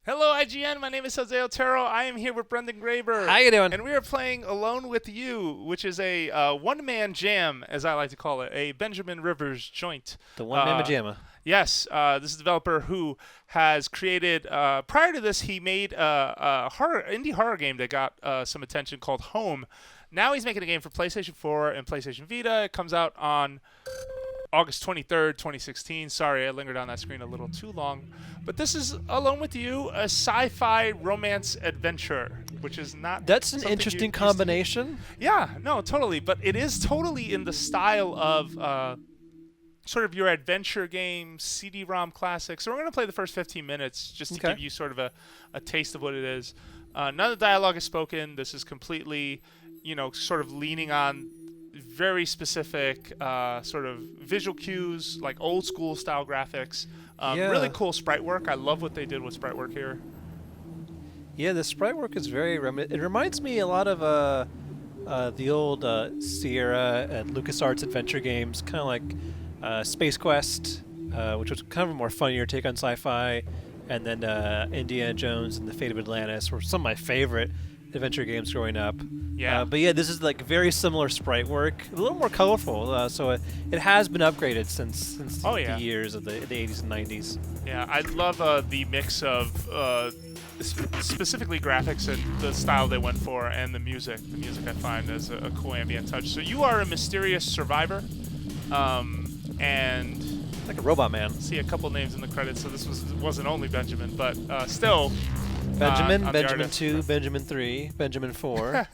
Hello, IGN. My name is Jose Otero. I am here with Brendan Graeber. How you doing? And we are playing Alone with You, which is a one-man jam, as I like to call it, a Benjamin Rivers joint. The one-man pajama. Yes, this is a developer who has created. Prior to this, he made a indie horror game that got some attention called Home. Now he's making a game for PlayStation 4 and PlayStation Vita. It comes out on August 23rd, 2016. Sorry, I lingered on that screen a little too long. But this is Alone with You, a sci-fi romance adventure, which is not. That's an interesting combination. Yeah, no, totally. But it is totally in the style of sort of your adventure game, CD-ROM classic. So we're going to play the first 15 minutes just to give you sort of a taste of what it is. None of the dialogue is spoken. This is completely, sort of leaning on very specific sort of visual cues, like old school style graphics. Really cool sprite work. I love what they did with sprite work here. Yeah, the sprite work is very it reminds me a lot of the old Sierra and LucasArts adventure games, kind of like Space Quest, which was kind of a more funnier take on sci-fi, and then Indiana Jones and the Fate of Atlantis were some of my favorite adventure games growing up. Yeah. But yeah, this is like very similar sprite work, a little more colorful. So it has been upgraded since the years of the 80s and 90s. Yeah, I love the mix of specifically graphics and the style they went for, and the music. The music I find is a cool ambient touch. So you are a mysterious survivor, and like a robot man. See a couple names in the credits, so this wasn't only Benjamin, but still. Benjamin, Benjamin 2, Benjamin 3, Benjamin 4.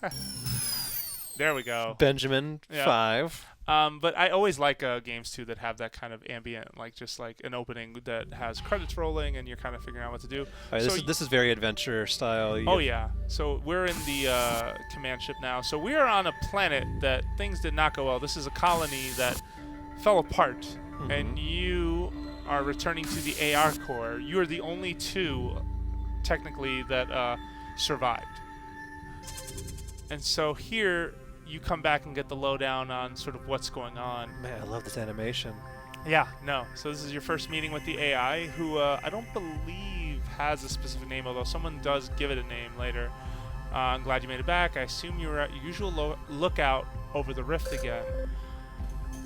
There we go. Benjamin 5. But I always like games too that have that kind of ambient, like just like an opening that has credits rolling and you're kind of figuring out what to do. Right, this is very adventure style. Oh yeah. So we're in the command ship now. So we are on a planet that things did not go well. This is a colony that fell apart, and you are returning to the AR core. You are the only two, technically, that survived. And so here you come back and get the lowdown on sort of what's going on. Man, I love this animation. Yeah, no. So this is your first meeting with the AI, who I don't believe has a specific name, although someone does give it a name later. I'm glad you made it back. I assume you were at your usual lookout over the rift again.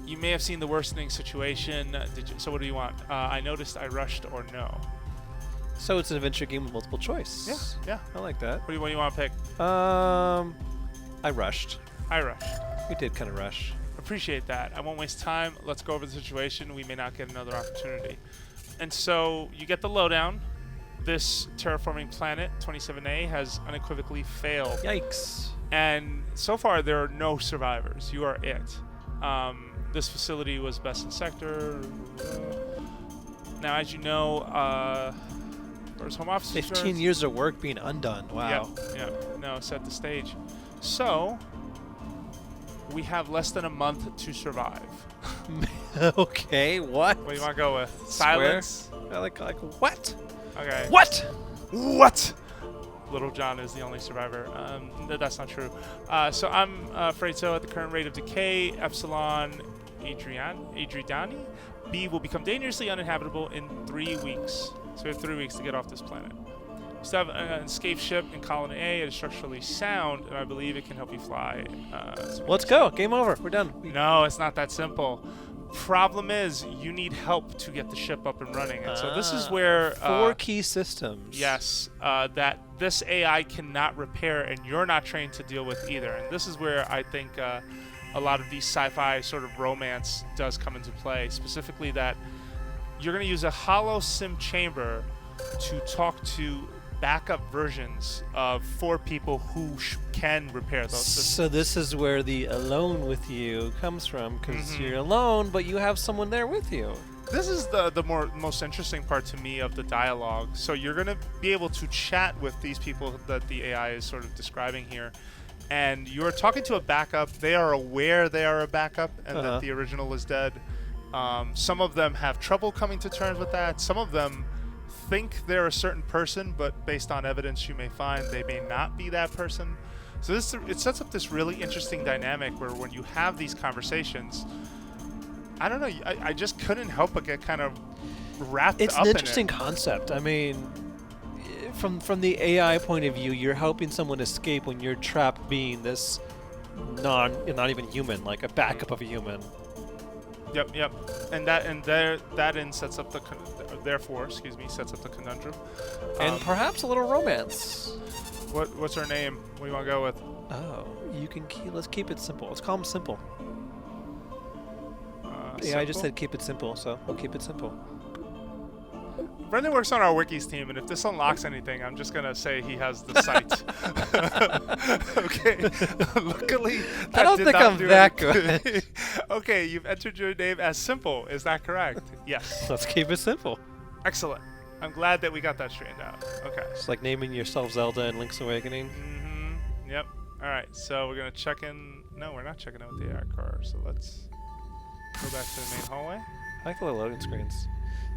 You may have seen the worsening situation. So what do you want? I noticed, I rushed, or no? So it's an adventure game with multiple choice. Yeah. I like that. What do you want to pick? I rushed. I rushed. We did kind of rush. Appreciate that. I won't waste time. Let's go over the situation. We may not get another opportunity. And so you get the lowdown. This terraforming planet, 27A, has unequivocally failed. Yikes. And so far, there are no survivors. You are it. This facility was best in sector. Now, as you know, there's home office 15 years of work being undone. Wow. Yeah. No, set the stage. So we have less than a month to survive. Okay, what? What do you want to go with? Silence? Like what? Okay. What? Little John is the only survivor. That's not true. So I'm afraid so. At the current rate of decay, Epsilon Adriani B will become dangerously uninhabitable in 3 weeks. So we have 3 weeks to get off this planet. We still have an escape ship in Colony A. It is structurally sound, and I believe it can help you fly. Let's go. Game over. We're done. No, it's not that simple. Problem is, you need help to get the ship up and running. And so this is where 4 key systems. Yes, that this AI cannot repair, and you're not trained to deal with either. And this is where I think a lot of these sci-fi sort of romance does come into play. Specifically, that you're going to use a Holo Sim chamber to talk to backup versions of 4 people who can repair those systems. So this is where the alone with you comes from, because you're alone, but you have someone there with you. This is the most interesting part to me of the dialogue. So you're going to be able to chat with these people that the AI is sort of describing here, and you're talking to a backup. They are aware they are a backup and that the original is dead. Some of them have trouble coming to terms with that. Some of them think they're a certain person, but based on evidence you may find, they may not be that person. So it sets up this really interesting dynamic where when you have these conversations, I don't know, I just couldn't help but get kind of wrapped up in it. It's an interesting concept. I mean, from the AI point of view, you're helping someone escape when you're trapped being this not even human, like a backup of a human. Yep. And sets up the sets up the conundrum. And perhaps a little romance. What's her name? What do you want to go with? Oh, let's keep it simple. Let's call him Simple. Yeah, I just Simple? said keep it simple, so we'll keep it simple. Brendan works on our wikis team, and if this unlocks anything, I'm just gonna say he has the site. Okay. Luckily, I don't think I'm that good. Okay, you've entered your name as Simple. Is that correct? Yes. Let's keep it simple. Excellent. I'm glad that we got that straightened out. Okay. It's like naming yourself Zelda in Link's Awakening. Mm-hmm. Yep. All right. So we're gonna check in. No, we're not checking in with the air car. So let's go back to the main hallway. I like the little loading screens.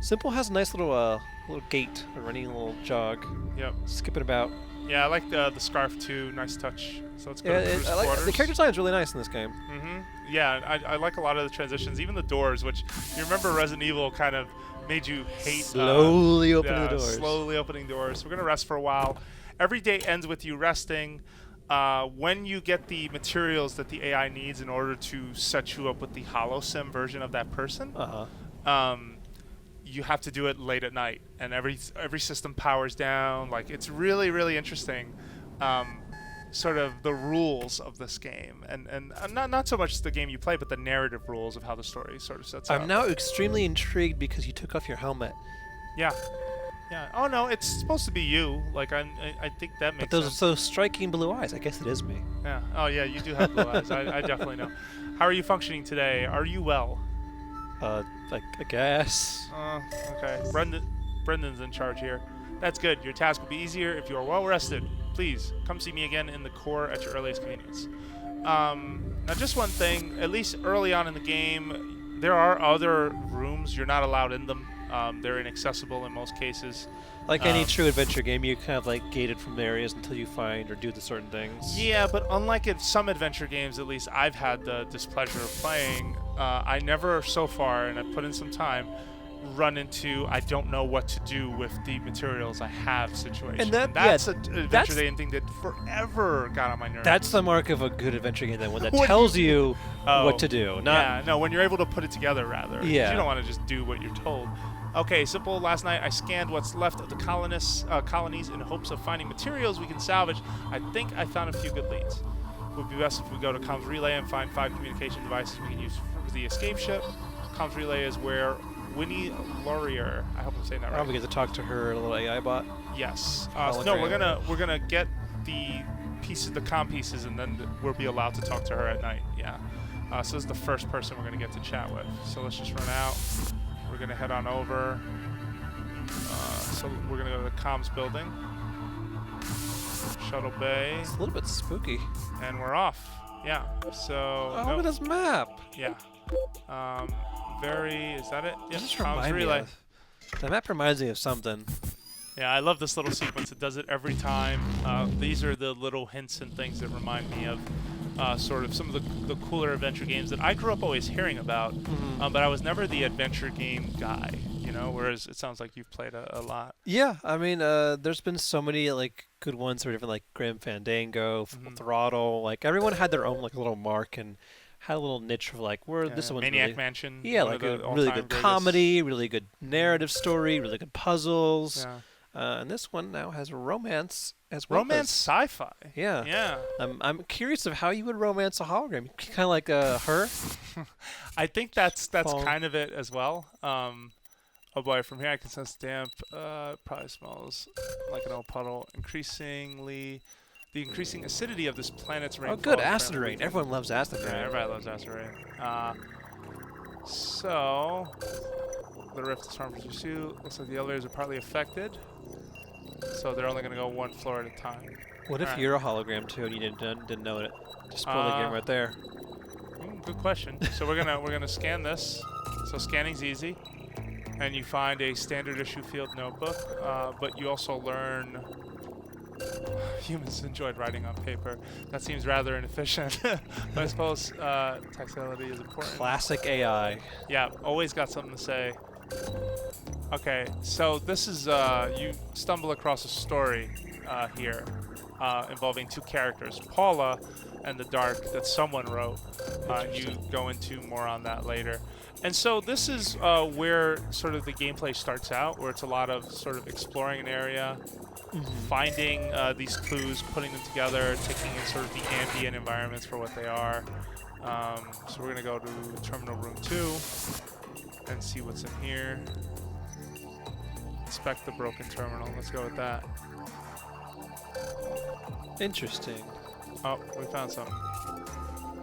Simple has a nice little gait, a running little jog. Yep. Skipping about. Yeah, I like the scarf too. Nice touch. So let's go to Bruce I like quarters. the character design is really nice in this game. Mm-hmm. Yeah, I like a lot of the transitions, even the doors, which you remember Resident Evil kind of made you hate. Slowly opening the doors. Slowly opening doors. So we're gonna rest for a while. Every day ends with you resting. When you get the materials that the AI needs in order to set you up with the Holo Sim version of that person, you have to do it late at night, and every system powers down. Like, it's really, really interesting, sort of the rules of this game, and not so much the game you play, but the narrative rules of how the story sort of sets up. I'm now extremely intrigued because you took off your helmet. Yeah. Oh no, it's supposed to be you. Like, I think that makes sense. But those striking blue eyes. I guess it is me. Yeah. Oh yeah, you do have blue eyes. I definitely know. How are you functioning today? Are you well? Like, I guess. Okay. Brendan's in charge here. That's good. Your task will be easier if you are well rested. Please come see me again in the core at your earliest convenience. Now, just one thing. At least early on in the game, there are other rooms. You're not allowed in them. They're inaccessible in most cases. Like any true adventure game, you're kind of like gated from areas until you find or do the certain things. Yeah, but unlike in some adventure games, at least I've had the displeasure of playing, I never so far, and I've put in some time, run into I don't know what to do with the materials I have situation. And that's an adventure game thing that forever got on my nerves. That's the mark of a good adventure game, then, one that tells you what to do. When you're able to put it together, rather. Yeah. You don't want to just do what you're told. Okay, Simple. Last night I scanned what's left of the colonies in hopes of finding materials we can salvage. I think I found a few good leads. It would be best if we go to comms relay and find 5 communication devices we can use for the escape ship. Comms relay is where Winnie Laurier, I hope I'm saying that right. We get to talk to her little AI bot. Yes. No, we're gonna get the pieces, the comm pieces, and then we'll be allowed to talk to her at night. Yeah. So this is the first person we're gonna get to chat with. So let's just run out. We're gonna head on over. So we're gonna go to the comms building, shuttle bay. It's a little bit spooky. And we're off. Yeah. So. Look at this map. Yeah. Is that it? Yeah. This Comms relay. The map reminds me of something. Yeah, I love this little sequence. It does it every time. These are the little hints and things that remind me of sort of some of the cooler adventure games that I grew up always hearing about, but I was never the adventure game guy, whereas it sounds like you've played a lot. Yeah, I mean, there's been so many like good ones that are different, like Grim Fandango, Full Throttle. Like, everyone had their own like little mark and had a little niche of like this one's Maniac really, Mansion. Yeah, like a really good comedy, really good narrative story, really good puzzles. Yeah. And this one now has romance as well. Romance sci-fi. Yeah. Yeah. I'm curious of how you would romance a hologram. Kind of like her. I think that's kind of it as well. Oh boy, from here I can sense damp. Probably smells like an old puddle. The increasing acidity of this planet's rainfall. Oh, good, acid rain. Everyone loves acid rain. Yeah, everybody loves acid rain. So the rift is harmful to pursue. Looks like the elevators are partly affected, so they're only going to go one floor at a time. What if you're a hologram too and you didn't know it? Just spoil the game right there. Good question. So we're gonna scan this. So scanning's easy, and you find a standard issue field notebook, but you also learn. Humans enjoyed writing on paper. That seems rather inefficient, but I suppose tactility is important. Classic AI. Yeah, always got something to say. Okay, so this is you stumble across a story here involving two characters, Paula and the Dark, that someone wrote. You go into more on that later. And so this is where sort of the gameplay starts out, where it's a lot of sort of exploring an area, finding these clues, putting them together, taking in sort of the ambient environments for what they are. So we're going to go to Terminal Room 2 and see what's in here. Inspect the broken terminal. Let's go with that. Interesting. Oh, we found something.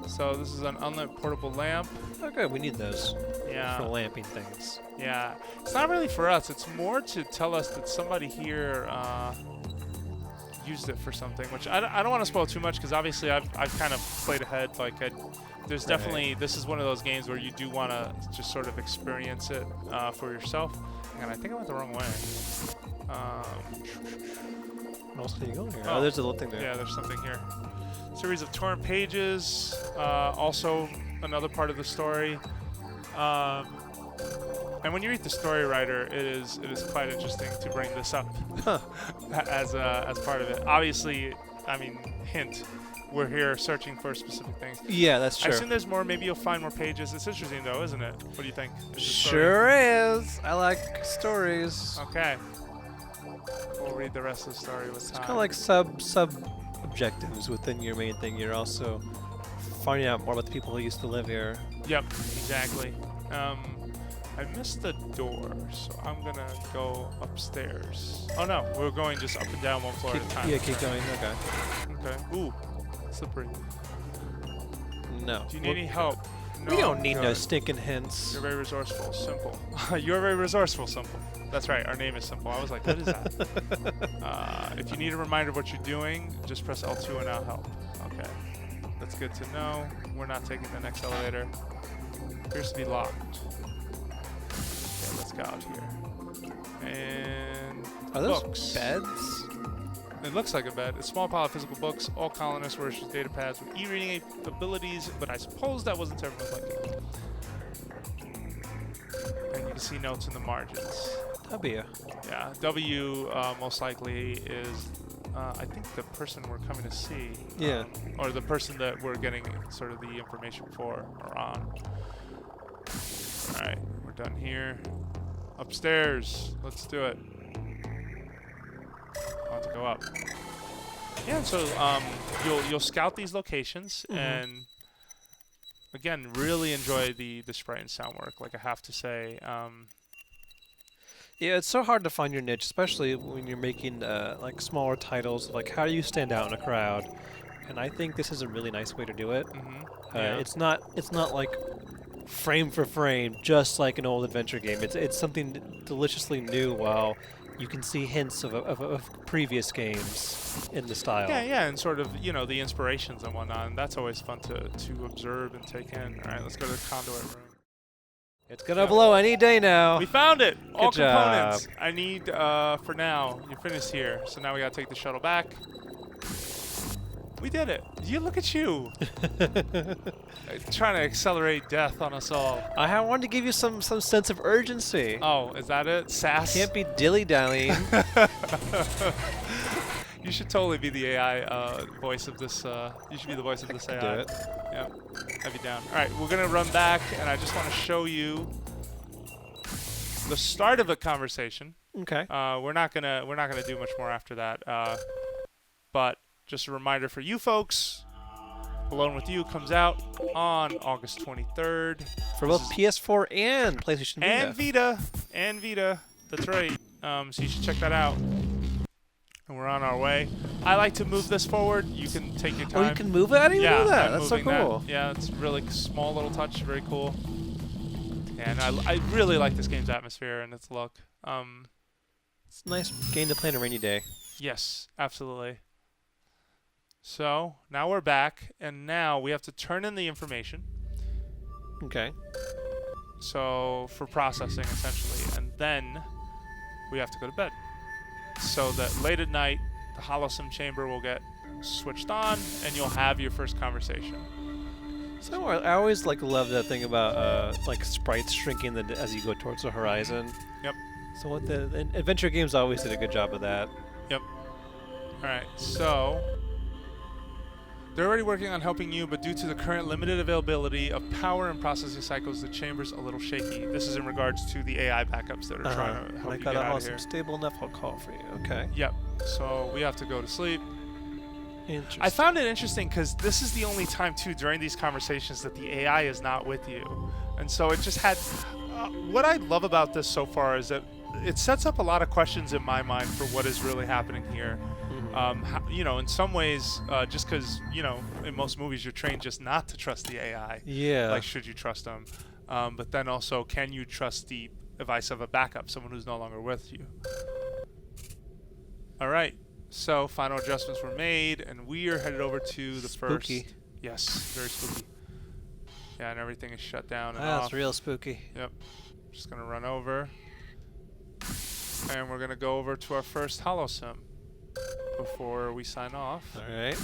So this is an unlit portable lamp. Okay, we need those Yeah. for lamping things. Yeah. It's not really for us. It's more to tell us that somebody here used it for something, which I don't want to spoil too much because obviously I've kind of played ahead. Like there's definitely, this is one of those games where you do want to just sort of experience it for yourself. And I think I went the wrong way. What else can you go here? Oh, there's a little thing there. Yeah, there's something here. Series of torn pages. Also another part of the story. And when you read the story writer, it is quite interesting to bring this up as part of it. Obviously, I mean, hint. We're here searching for specific things. Yeah, that's true. I assume there's more. Maybe you'll find more pages. It's interesting, though, isn't it? What do you think? Sure is. I like stories. Okay. We'll read the rest of the story with time. It's kind of like sub objectives within your main thing. You're also finding out more about the people who used to live here. Yep, exactly. I missed the door, so I'm gonna go upstairs. Oh no, we're going just up and down one floor at a time. Yeah, keep going. Okay. Okay. Ooh, slippery. No. Do you need any help? No, We don't need no good. stinking hints. You're very resourceful. Simple. You're very resourceful. Simple. That's right. Our name is Simple. I was like, what is that? If you need a reminder of what you're doing, just press L2 and I'll help. Okay. That's good to know. We're not taking the next elevator. Appears to be locked. Okay, let's go out here. And Are those books. beds? It looks like a bed. A small pile of physical books. All colonists were issued data pads with e-reading abilities, but I suppose that wasn't everyone's liking. And you can see notes in the margins. W. Yeah, W most likely is, I think, the person we're coming to see. Yeah. Or the person that we're getting sort of the information for or on. Alright, we're done here. Upstairs. Let's do it. I'll have to go up. Yeah, so you'll scout these locations and again, really enjoy the sprite and sound work, like I have to say. Yeah, it's so hard to find your niche, especially when you're making like smaller titles. Like, how do you stand out in a crowd? And I think this is a really nice way to do it. Yeah. It's not like frame for frame, just like an old adventure game. It's something deliciously new, while you can see hints of previous games in the style. Yeah, and sort of, you know, the inspirations and whatnot. And that's always fun to observe and take in. All right, let's go to the conduit room. It's gonna blow any day now. We found it! All Good job. components. I need, for now, you're finished here. So now we gotta take the shuttle back. We did it. You look at you. Trying to accelerate death on us all. I wanted to give you some sense of urgency. Oh, is that it? Sass? Can't be dilly-dallying. You should totally be the AI voice of this. You should be the voice of this AI. do it. Yeah, I'd be down. All right, we're gonna run back, and I just want to show you the start of a conversation. Okay. We're not gonna do much more after that. But just a reminder for you folks, Alone with You comes out on August 23rd. For both PS4 and PlayStation Vita. And Vita. That's right. So you should check that out. And we're on our way. I like to move this forward. You can take your time. Oh, you can move it? I didn't even know that. I'm That's so moving cool. that. Yeah, it's a really small little touch. Very cool. And I really like this game's atmosphere and its look. It's a nice game to play on a rainy day. Yes, absolutely. So now we're back, and now we have to turn in the information. Okay. So for processing, essentially, and then we have to go to bed. So that late at night, the Holo Sim chamber will get switched on, and you'll have your first conversation. So I always love that thing about sprites shrinking as you go towards the horizon. Yep. So what the adventure games always did a good job of that. Yep. All right. So they're already working on helping you, but due to the current limited availability of power and processing cycles, the chamber's a little shaky. This is in regards to the AI backups that are trying to help you get out of here. Stable enough, I'll call for you. Okay. Yep. So we have to go to sleep. Interesting. I found it interesting because this is the only time, too, during these conversations that the AI is not with you. And so it just had... what I love about this so far is that it sets up a lot of questions in my mind for what is really happening here. In some ways, just because, in most movies you're trained just not to trust the AI. Yeah. Like, should you trust them? But then also, can you trust the advice of a backup, someone who's no longer with you? All right. So, final adjustments were made, and we are headed over to the Spooky. first... Yes, very spooky. Yeah, and everything is shut down and That's off. real spooky. Yep. Just going to run over. And we're going to go over to our first Holo Sim before we sign off. All right.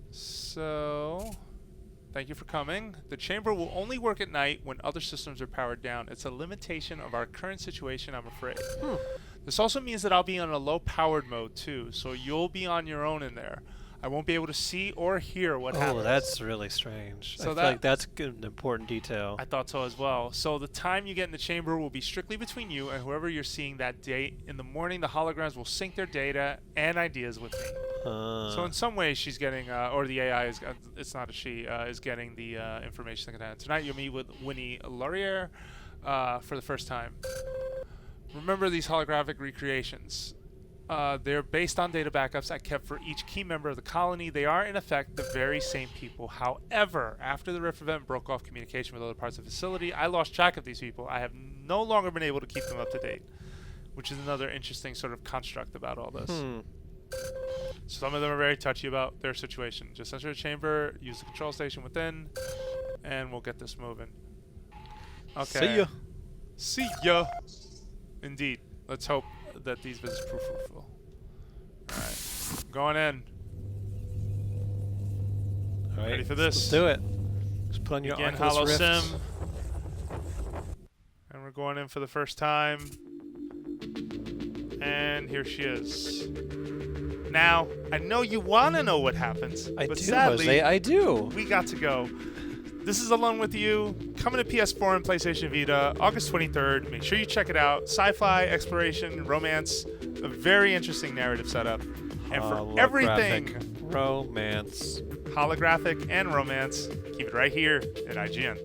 So, thank you for coming. The chamber will only work at night when other systems are powered down. It's a limitation of our current situation, I'm afraid. This also means that I'll be on a low-powered mode, too, so you'll be on your own in there. I won't be able to see or hear what happens. Oh, that's really strange. So I feel like that's an important detail. I thought so as well. So the time you get in the chamber will be strictly between you and whoever you're seeing that day. In the morning, the holograms will sync their data and ideas with me. So in some ways, she's getting, or the AI is, it's not a she, is getting the information secondhand. Tonight, you'll meet with Winnie Laurier for the first time. Remember these holographic recreations. They're based on data backups I kept for each key member of the colony. They are, in effect, the very same people. However, after the Rift event broke off communication with other parts of the facility, I lost track of these people. I have no longer been able to keep them up to date, which is another interesting sort of construct about all this. Some of them are very touchy about their situation. Just enter the chamber, use the control station within, and we'll get this moving. Okay. See ya. See ya. Indeed. Let's hope that these visits prove fruitful. Alright. Going in. All right. Ready for this? Let's do it. Just put on your Again, Oculus Holo Rift. Sim. And we're going in for the first time. And here she is. Now, I know you want to know what happens, I but do, sadly, Jose, I do. we got to go. This is Alone With You, coming to PS4 and PlayStation Vita, August 23rd. Make sure you check it out. Sci-fi, exploration, romance, a very interesting narrative setup. And for everything romance, holographic and romance, keep it right here at IGN.